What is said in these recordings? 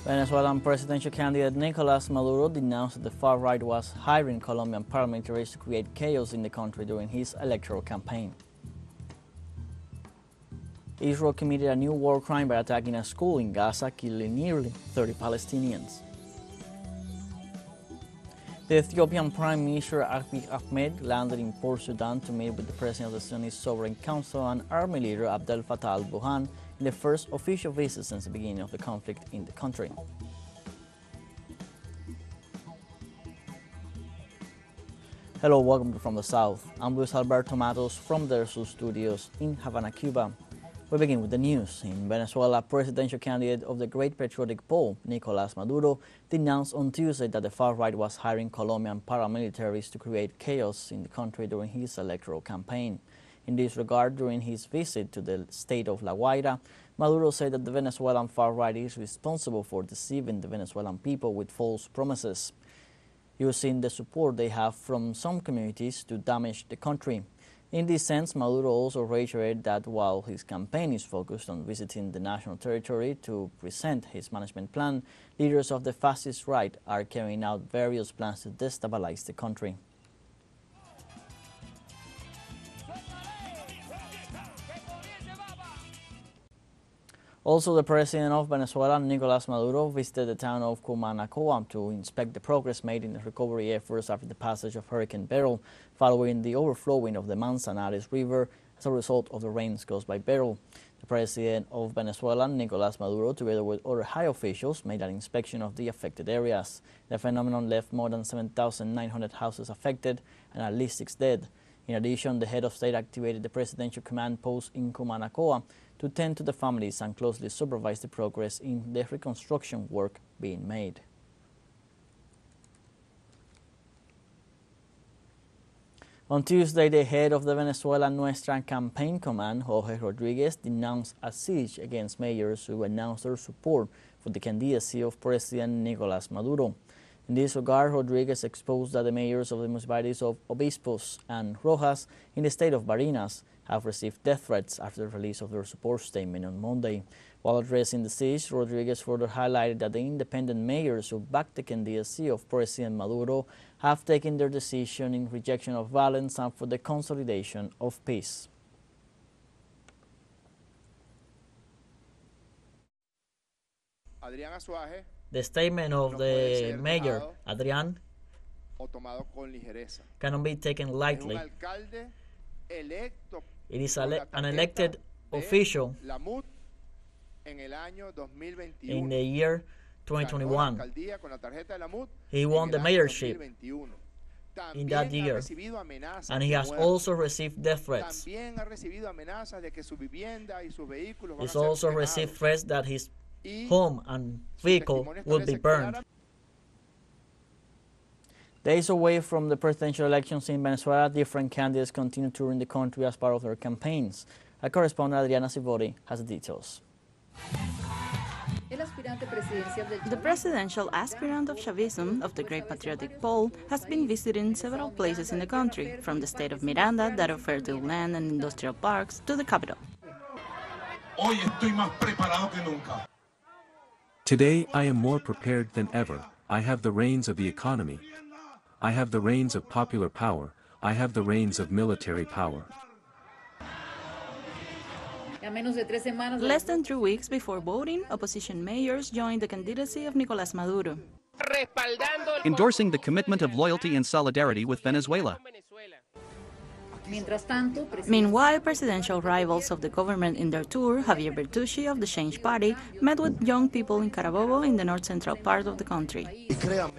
Venezuelan presidential candidate Nicolas Maduro denounced that the far right was hiring Colombian paramilitaries to create chaos in the country during his electoral campaign. Israel committed a new war crime by attacking a school in Gaza, killing nearly 30 Palestinians. The Ethiopian Prime Minister Abiy Ahmed landed in Port Sudan to meet with the President of the Sunni Sovereign Council and Army leader Abdel Fattah al-Burhan in the first official visit since the beginning of the conflict in the country. Hello, welcome to From the South. I'm Luis Alberto Matos from the Dersu Studios in Havana, Cuba. We begin with the news. In Venezuela, presidential candidate of the Great Patriotic Poll, Nicolas Maduro, denounced on Tuesday that the far right was hiring Colombian paramilitaries to create chaos in the country during his electoral campaign. In this regard, during his visit to the state of La Guaira, Maduro said that the Venezuelan far right is responsible for deceiving the Venezuelan people with false promises, using the support they have from some communities to damage the country. In this sense, Maduro also reiterated that while his campaign is focused on visiting the national territory to present his management plan, leaders of the fascist right are carrying out various plans to destabilize the country. Also, the president of Venezuela, Nicolas Maduro, visited the town of Cumanacoa to inspect the progress made in the recovery efforts after the passage of Hurricane Beryl, following the overflowing of the Manzanares River as a result of the rains caused by Beryl. The president of Venezuela, Nicolas Maduro, together with other high officials, made an inspection of the affected areas. The phenomenon left more than 7,900 houses affected and at least 6 dead. In addition, the head of state activated the presidential command post in Cumanacoa to tend to the families and closely supervise the progress in the reconstruction work being made. On Tuesday, the head of the Venezuela Nuestra Campaign Command, Jorge Rodriguez, denounced a siege against mayors who announced their support for the candidacy of President Nicolas Maduro. In this regard, Rodriguez exposed that the mayors of the municipalities of Obispos and Rojas in the state of Barinas have received death threats after the release of their support statement on Monday. While addressing the siege, Rodriguez further highlighted that the independent mayors who backed the candidacy of President Maduro have taken their decision in rejection of violence and for the consolidation of peace. The statement of the mayor, Adrián, cannot be taken lightly. It is an elected official in the year 2021. He won the mayorship in that year, and he has also received death threats. He's also received threats that his home and vehicle will be burned. Days away from the presidential elections in Venezuela, different candidates continue touring the country as part of their campaigns. Our correspondent Adriana Sivori has the details. The presidential aspirant of Chavism of the Great Patriotic Poll has been visiting several places in the country, from the state of Miranda, that of fertile land and industrial parks, to the capital. Today I am more prepared than ever. I have the reins of the economy. I have the reins of popular power. I have the reins of military power. Less than 3 weeks before voting, opposition mayors joined the candidacy of Nicolas Maduro, endorsing the commitment of loyalty and solidarity with Venezuela. Meanwhile, presidential rivals of the government in their tour, Javier Bertucci of the Change Party, met with young people in Carabobo in the north-central part of the country.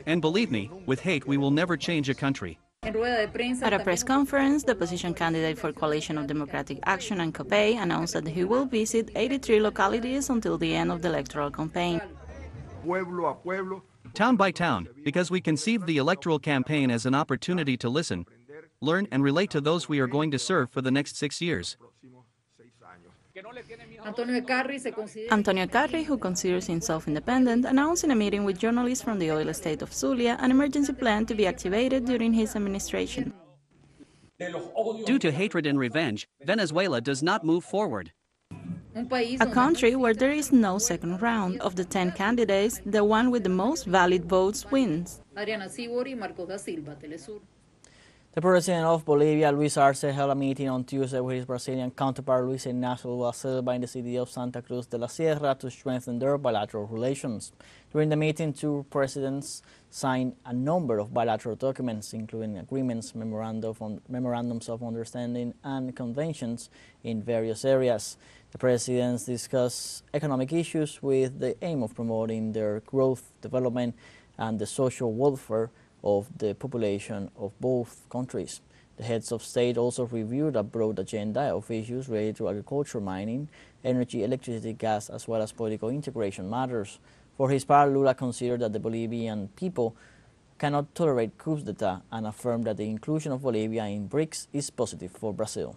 And believe me, with hate we will never change a country. At a press conference, the opposition candidate for Coalition of Democratic Action and COPEI announced that he will visit 83 localities until the end of the electoral campaign. Town by town, because we conceived the electoral campaign as an opportunity to listen, learn and relate to those we are going to serve for the next 6 years. Antonio Carri, who considers himself independent, announced in a meeting with journalists from the oil state of Zulia an emergency plan to be activated during his administration. Due to hatred and revenge, Venezuela does not move forward. A country where there is no second round. Of the 10 candidates, the one with the most valid votes wins. The president of Bolivia, Luis Arce, held a meeting on Tuesday with his Brazilian counterpart, Luis Ignacio Lula da Silva, in the city of Santa Cruz de la Sierra to strengthen their bilateral relations. During the meeting, two presidents signed a number of bilateral documents, including agreements, memorandums of understanding, and conventions in various areas. The presidents discussed economic issues with the aim of promoting their growth, development, and the social welfare of the population of both countries. The heads of state also reviewed a broad agenda of issues related to agriculture, mining, energy, electricity, gas, as well as political integration matters. For his part, Lula considered that the Bolivian people cannot tolerate coups d'etat and affirmed that the inclusion of Bolivia in BRICS is positive for Brazil.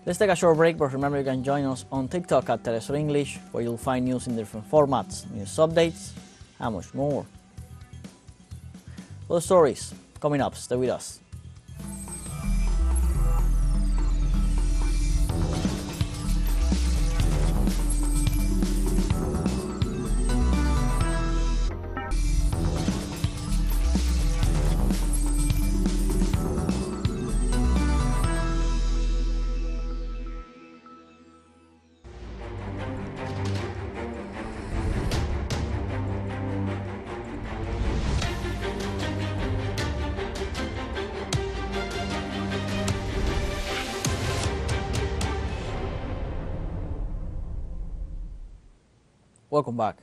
Let's take a short break, but remember you can join us on TikTok at Telesur English, where you'll find news in different formats, news updates, and much more. Those stories coming up. Stay with us. Welcome back.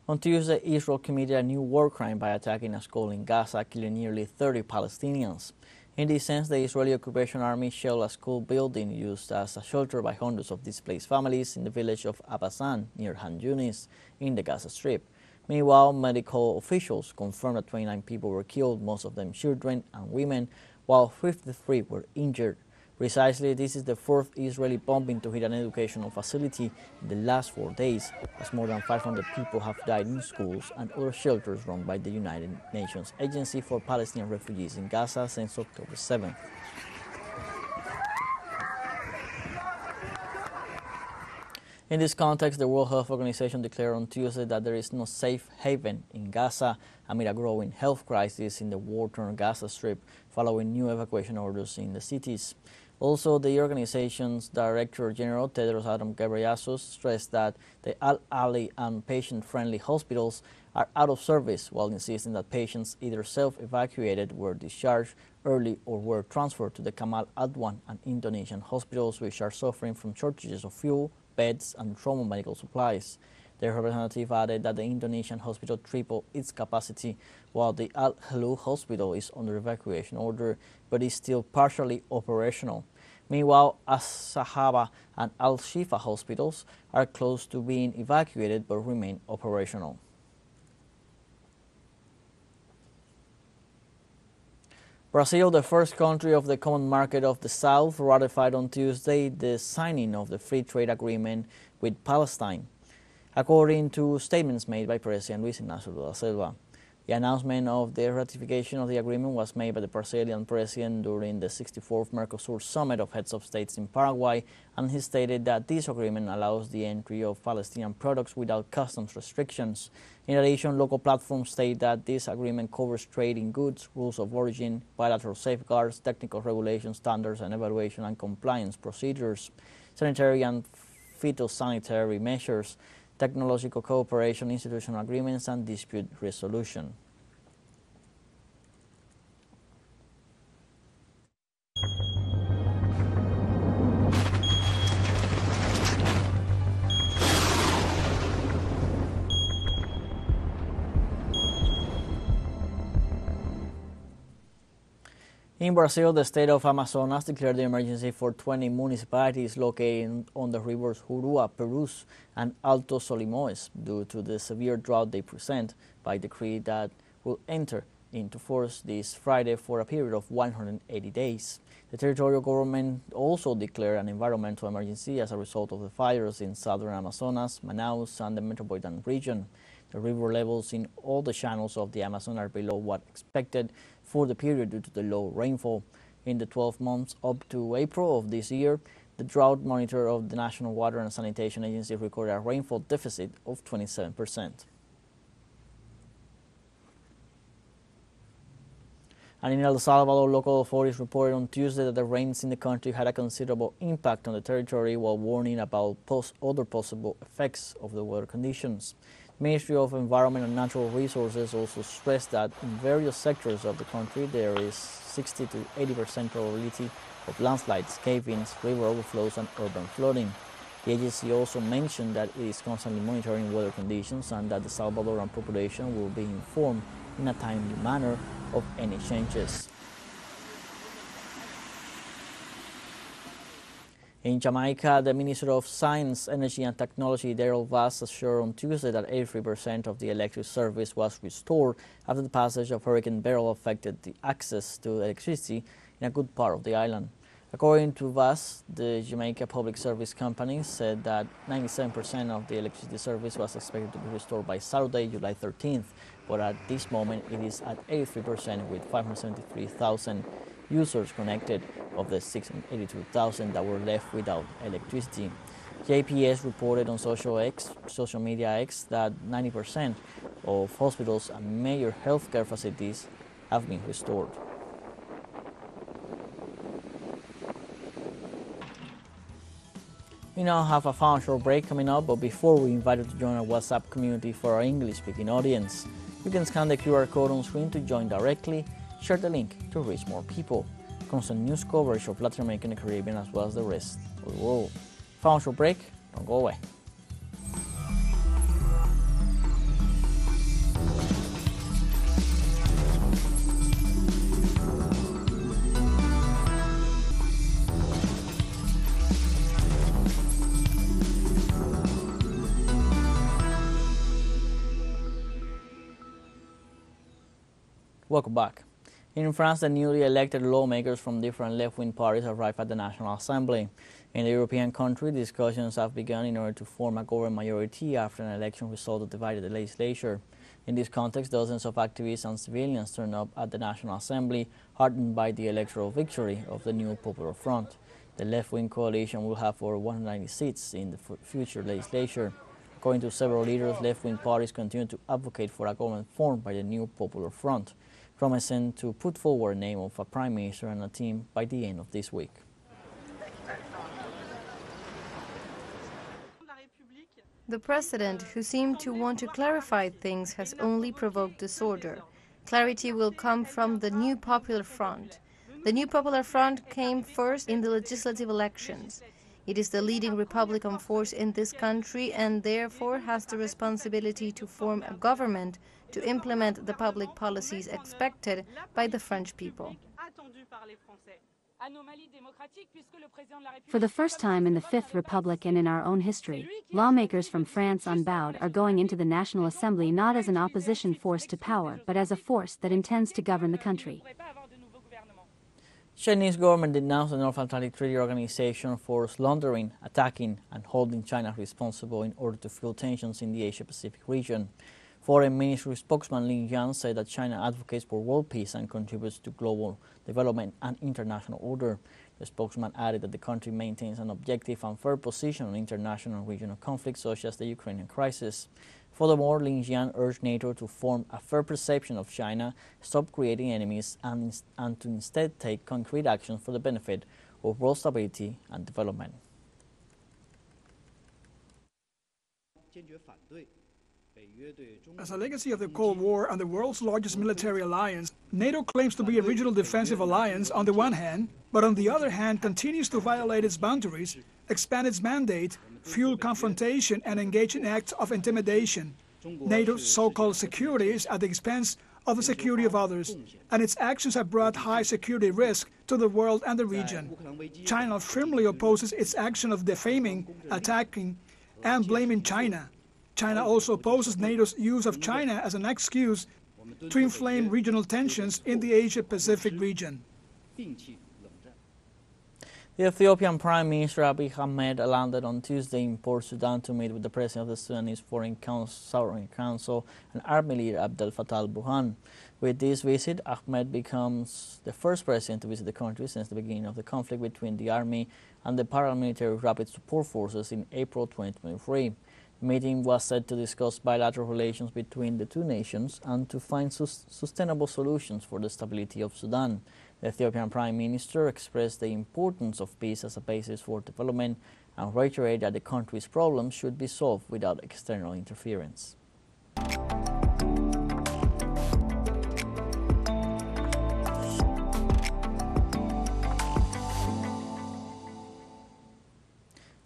On Tuesday, Israel committed a new war crime by attacking a school in Gaza, killing nearly 30 Palestinians. In this sense, the Israeli occupation army shelled a school building used as a shelter by hundreds of displaced families in the village of Abasan near Han Yunis in the Gaza Strip. Meanwhile, medical officials confirmed that 29 people were killed, most of them children and women, while 53 were injured. Precisely, this is the fourth Israeli bombing to hit an educational facility in the last 4 days, as more than 500 people have died in schools and other shelters run by the United Nations Agency for Palestinian Refugees in Gaza since October 7th. In this context, the World Health Organization declared on Tuesday that there is no safe haven in Gaza amid a growing health crisis in the war-torn Gaza Strip following new evacuation orders in the cities. Also, the organization's Director General, Tedros Adhanom Ghebreyesus, stressed that the Al-Ali and patient-friendly hospitals are out of service, while insisting that patients either self-evacuated, were discharged early, or were transferred to the Kamal Adwan and Indonesian hospitals, which are suffering from shortages of fuel, beds, and trauma medical supplies. The representative added that the Indonesian hospital tripled its capacity, while the Al-Hilal hospital is under evacuation order, but is still partially operational. Meanwhile, As-Sahaba and Al-Shifa hospitals are close to being evacuated but remain operational. Brazil, the first country of the Common Market of the South, ratified on Tuesday the signing of the free trade agreement with Palestine, according to statements made by President Luis Ignacio Lula da Silva. The announcement of the ratification of the agreement was made by the Brazilian president during the 64th Mercosur Summit of Heads of States in Paraguay, and he stated that this agreement allows the entry of Palestinian products without customs restrictions. In addition, local platforms state that this agreement covers trade in goods, rules of origin, bilateral safeguards, technical regulation standards, and evaluation and compliance procedures, sanitary and phytosanitary measures, technological cooperation, institutional agreements, and dispute resolution. In Brazil, the state of Amazonas declared the emergency for 20 municipalities located on the rivers Jurua, Purus, and Alto Solimões due to the severe drought they present, by decree that will enter into force this Friday for a period of 180 days. The territorial government also declared an environmental emergency as a result of the fires in southern Amazonas, Manaus, and the metropolitan region. The river levels in all the channels of the Amazon are below what expected for the period due to the low rainfall. In the 12 months up to April of this year, the drought monitor of the National Water and Sanitation Agency recorded a rainfall deficit of 27%. And in El Salvador, local authorities reported on Tuesday that the rains in the country had a considerable impact on the territory while warning about other possible effects of the weather conditions. The Ministry of Environment and Natural Resources also stressed that in various sectors of the country there is 60 to 80% probability of landslides, cave-ins, river overflows and urban flooding. The agency also mentioned that it is constantly monitoring weather conditions and that the Salvadoran population will be informed in a timely manner of any changes. In Jamaica, the Minister of Science, Energy and Technology, Daryl Vaz, assured on Tuesday that 83% of the electric service was restored after the passage of Hurricane Beryl affected the access to electricity in a good part of the island. According to Vaz, the Jamaica Public Service Company said that 97% of the electricity service was expected to be restored by Saturday, July 13th, but at this moment it is at 83% with 573,000 users connected of the 682,000 that were left without electricity. JPS reported on social media X that 90% of hospitals and major healthcare facilities have been restored. We now have a fun short break coming up, but before we invite you to join our WhatsApp community for our English-speaking audience. You can scan the QR code on screen to join directly, share the link to reach more people. Constant news coverage of Latin America and the Caribbean as well as the rest of the world. Fun short break, don't go away. Welcome back. In France, the newly elected lawmakers from different left-wing parties arrived at the National Assembly. In the European country, discussions have begun in order to form a government majority after an election result that divided the legislature. In this context, dozens of activists and civilians turned up at the National Assembly, heartened by the electoral victory of the new Popular Front. The left-wing coalition will have over 190 seats in the future legislature. According to several leaders, left-wing parties continue to advocate for a government formed by the new Popular Front, promising to put forward a name of a prime minister and a team by the end of this week. The president, who seemed to want to clarify things, has only provoked disorder. Clarity will come from the new Popular Front. The new Popular Front came first in the legislative elections. It is the leading Republican force in this country and therefore has the responsibility to form a government to implement the public policies expected by the French people. For the first time in the Fifth Republic and in our own history, lawmakers from France unbowed are going into the National Assembly not as an opposition force to power, but as a force that intends to govern the country. Chinese government denounced the North Atlantic Treaty Organization for slandering, attacking, and holding China responsible in order to fuel tensions in the Asia-Pacific region. Foreign Ministry spokesman Lin Jian said that China advocates for world peace and contributes to global development and international order. The spokesman added that the country maintains an objective and fair position on international and regional conflicts such as the Ukrainian crisis. Furthermore, Lin Jian urged NATO to form a fair perception of China, stop creating enemies, and to instead take concrete action for the benefit of world stability and development. As a legacy of the Cold War and the world's largest military alliance, NATO claims to be a regional defensive alliance on the one hand, but on the other hand continues to violate its boundaries, expand its mandate, fuel confrontation and engage in acts of intimidation. NATO's so-called security is at the expense of the security of others, and its actions have brought high security risk to the world and the region. China firmly opposes its action of defaming, attacking, and blaming China. China also opposes NATO's use of China as an excuse to inflame regional tensions in the Asia-Pacific region. The Ethiopian Prime Minister Abiy Ahmed landed on Tuesday in Port Sudan to meet with the President of the Sudanese Foreign Council and Army leader Abdel Fattah al-Burhan. With this visit, Ahmed becomes the first president to visit the country since the beginning of the conflict between the army and the paramilitary Rapid Support Forces in April 2023. The meeting was set to discuss bilateral relations between the two nations and to find sustainable solutions for the stability of Sudan. The Ethiopian Prime Minister expressed the importance of peace as a basis for development and reiterated that the country's problems should be solved without external interference.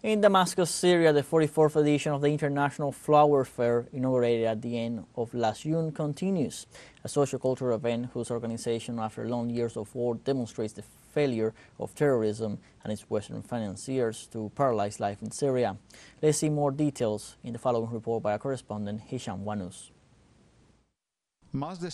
In Damascus, Syria, the 44th edition of the International Flower Fair, inaugurated at the end of last June, continues. A sociocultural event whose organization, after long years of war, demonstrates the failure of terrorism and its Western financiers to paralyze life in Syria. Let's see more details in the following report by our correspondent, Hisham Wanus. More than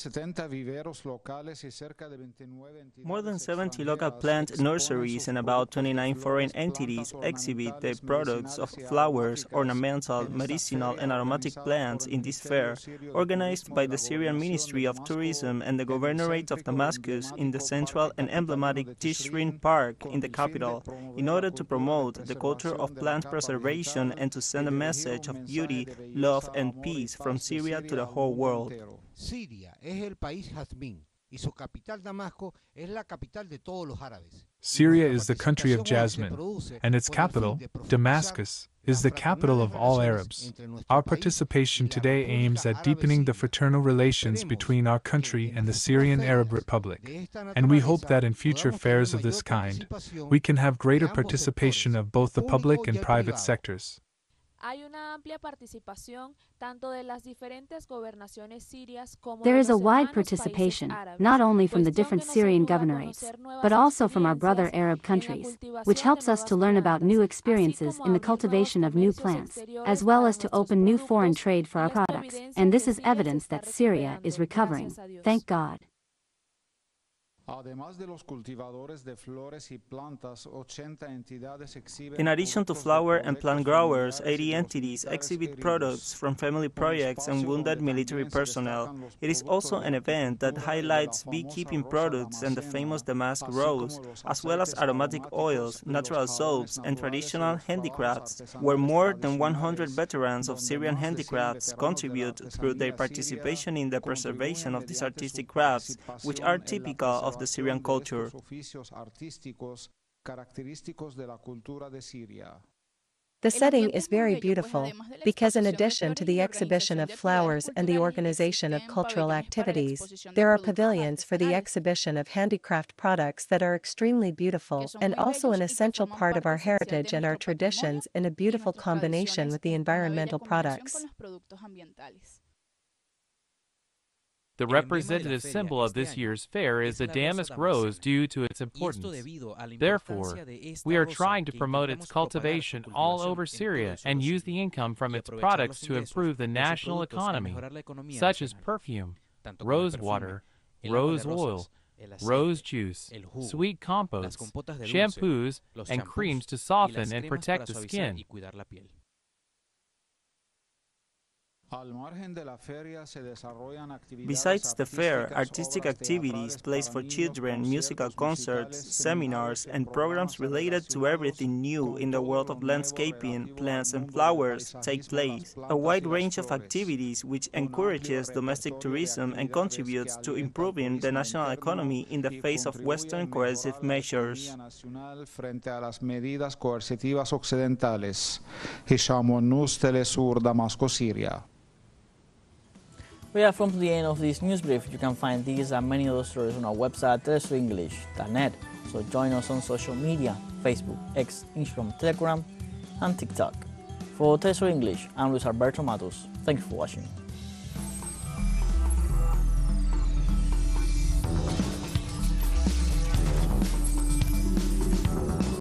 70 local plant nurseries and about 29 foreign entities exhibit the products of flowers, ornamental, medicinal and aromatic plants in this fair, organized by the Syrian Ministry of Tourism and the Governorate of Damascus in the central and emblematic Tishrin Park in the capital, in order to promote the culture of plant preservation and to send a message of beauty, love and peace from Syria to the whole world. Siria es el país jazmín y su capital Damasco es la capital de todos los árabes. Syria is the country of jasmine, and its capital, Damascus, is the capital of all Arabs. Our participation today aims at deepening the fraternal relations between our country and the Syrian Arab Republic, and we hope that in future fairs of this kind, we can have greater participation of both the public and private sectors. There is a wide participation, not only from the different Syrian governorates, but also from our brother Arab countries, which helps us to learn about new experiences in the cultivation of new plants, as well as to open new foreign trade for our products, and this is evidence that Syria is recovering. Thank God. In addition to flower and plant growers, 80 entities exhibit products from family projects and wounded military personnel. It is also an event that highlights beekeeping products and the famous damask rose, as well as aromatic oils, natural soaps, and traditional handicrafts, where more than 100 veterans of Syrian handicrafts contribute through their participation in the preservation of these artistic crafts, which are typical of the Syrian culture. The setting is very beautiful, because in addition to the exhibition of flowers and the organization of cultural activities, there are pavilions for the exhibition of handicraft products that are extremely beautiful and also an essential part of our heritage and our traditions in a beautiful combination with the environmental products. The representative symbol of this year's fair is the damask rose due to its importance. Therefore, we are trying to promote its cultivation all over Syria and use the income from its products to improve the national economy, such as perfume, rose water, rose oil, rose juice, sweet composts, shampoos, and creams to soften and protect the skin. Besides the fair, artistic activities, plays for children, musical concerts, seminars, and programs related to everything new in the world of landscaping, plants and flowers take place. A wide range of activities which encourages domestic tourism and contributes to improving the national economy in the face of Western coercive measures. Hisham Wanus, Telesur, Damascus, Syria. We have come to the end of this news brief. You can find these and many other stories on our website, telesurenglish.net. So join us on social media, Facebook, X, Instagram, Telegram, and TikTok. For Telesur English, I'm Luis Alberto Matos. Thank you for watching.